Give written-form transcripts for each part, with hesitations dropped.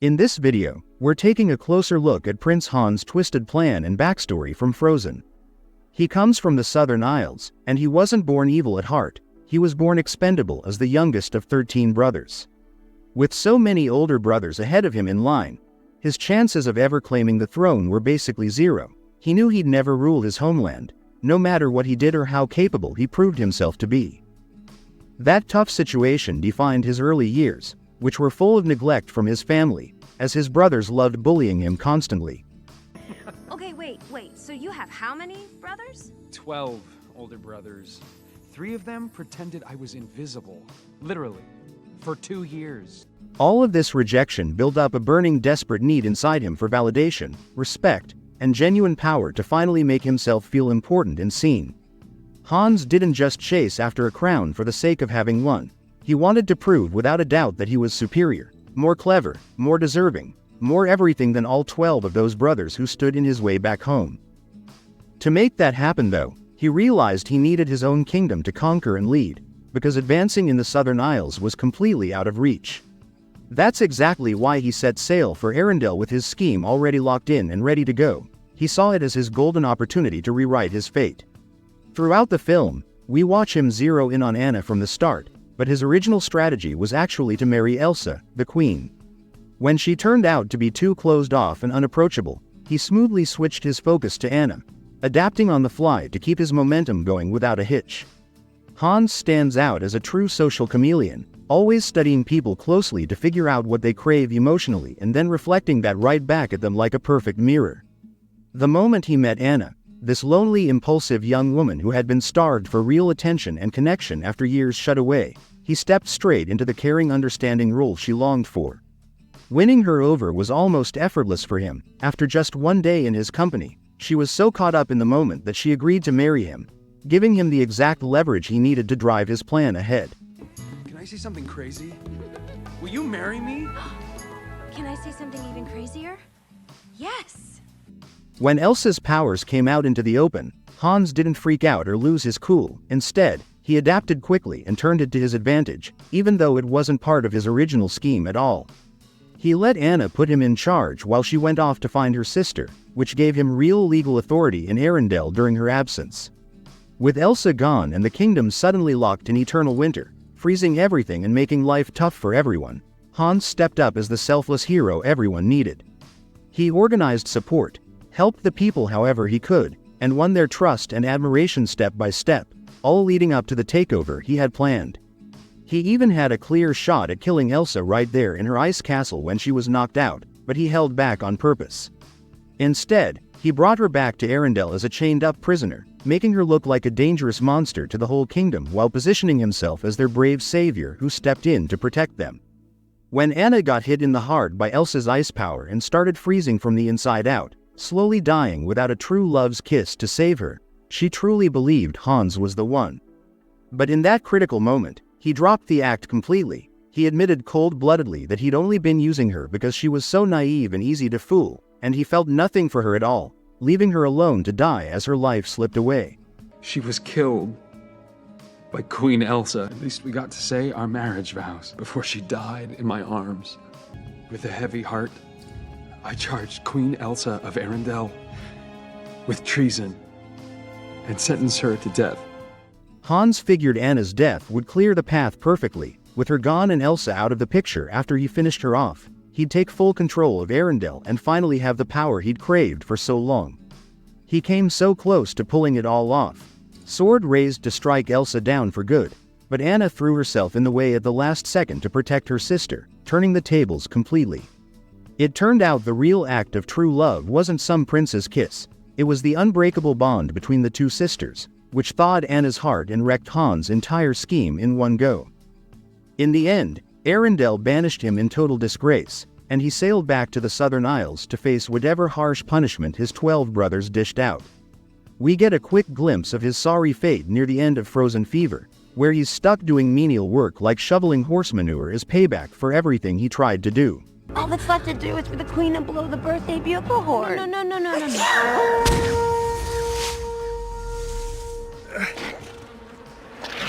In this video, we're taking a closer look at Prince Hans' twisted plan and backstory from Frozen. He comes from the Southern Isles, and he wasn't born evil at heart, he was born expendable as the youngest of 13 brothers. With so many older brothers ahead of him in line, his chances of ever claiming the throne were basically zero. He knew he'd never rule his homeland, no matter what he did or how capable he proved himself to be. That tough situation defined his early years, which were full of neglect from his family, as his brothers loved bullying him constantly. Okay, wait, so you have how many brothers? 12 older brothers. 3 of them pretended I was invisible, literally, for 2 years. All of this rejection built up a burning, desperate need inside him for validation, respect, and genuine power to finally make himself feel important and seen. Hans didn't just chase after a crown for the sake of having one. He wanted to prove without a doubt that he was superior, more clever, more deserving, more everything than all 12 of those brothers who stood in his way back home. To make that happen though, he realized he needed his own kingdom to conquer and lead, because advancing in the Southern Isles was completely out of reach. That's exactly why he set sail for Arendelle with his scheme already locked in and ready to go. He saw it as his golden opportunity to rewrite his fate. Throughout the film, we watch him zero in on Anna from the start, but his original strategy was actually to marry Elsa, the queen. When she turned out to be too closed off and unapproachable, he smoothly switched his focus to Anna, adapting on the fly to keep his momentum going without a hitch. Hans stands out as a true social chameleon, always studying people closely to figure out what they crave emotionally and then reflecting that right back at them like a perfect mirror. The moment he met Anna, this lonely, impulsive young woman who had been starved for real attention and connection after years shut away, he stepped straight into the caring, understanding role she longed for. Winning her over was almost effortless for him. After just one day in his company, she was so caught up in the moment that she agreed to marry him, giving him the exact leverage he needed to drive his plan ahead. Can I say something crazy? Will you marry me? Can I say something even crazier? Yes! When Elsa's powers came out into the open, Hans didn't freak out or lose his cool. Instead, he adapted quickly and turned it to his advantage, even though it wasn't part of his original scheme at all. He let Anna put him in charge while she went off to find her sister, which gave him real legal authority in Arendelle during her absence. With Elsa gone and the kingdom suddenly locked in eternal winter, freezing everything and making life tough for everyone, Hans stepped up as the selfless hero everyone needed. He organized support, helped the people however he could, and won their trust and admiration step by step, all leading up to the takeover he had planned. He even had a clear shot at killing Elsa right there in her ice castle when she was knocked out, but he held back on purpose. Instead, he brought her back to Arendelle as a chained-up prisoner, making her look like a dangerous monster to the whole kingdom while positioning himself as their brave savior who stepped in to protect them. When Anna got hit in the heart by Elsa's ice power and started freezing from the inside out, slowly dying without a true love's kiss to save her, she truly believed Hans was the one. But in that critical moment, he dropped the act completely. He admitted cold-bloodedly that he'd only been using her because she was so naive and easy to fool, and he felt nothing for her at all, leaving her alone to die as her life slipped away. She was killed by Queen Elsa. At least we got to say our marriage vows before she died in my arms. With a heavy heart, I charged Queen Elsa of Arendelle with treason and sentenced her to death. Hans figured Anna's death would clear the path perfectly. With her gone and Elsa out of the picture after he finished her off, he'd take full control of Arendelle and finally have the power he'd craved for so long. He came so close to pulling it all off. Sword raised to strike Elsa down for good, but Anna threw herself in the way at the last second to protect her sister, turning the tables completely. It turned out the real act of true love wasn't some prince's kiss. It was the unbreakable bond between the two sisters, which thawed Anna's heart and wrecked Hans' entire scheme in one go. In the end, Arendelle banished him in total disgrace, and he sailed back to the Southern Isles to face whatever harsh punishment his 12 brothers dished out. We get a quick glimpse of his sorry fate near the end of Frozen Fever, where he's stuck doing menial work like shoveling horse manure as payback for everything he tried to do. All that's left to do is for the queen to blow the birthday bugle horn.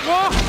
No.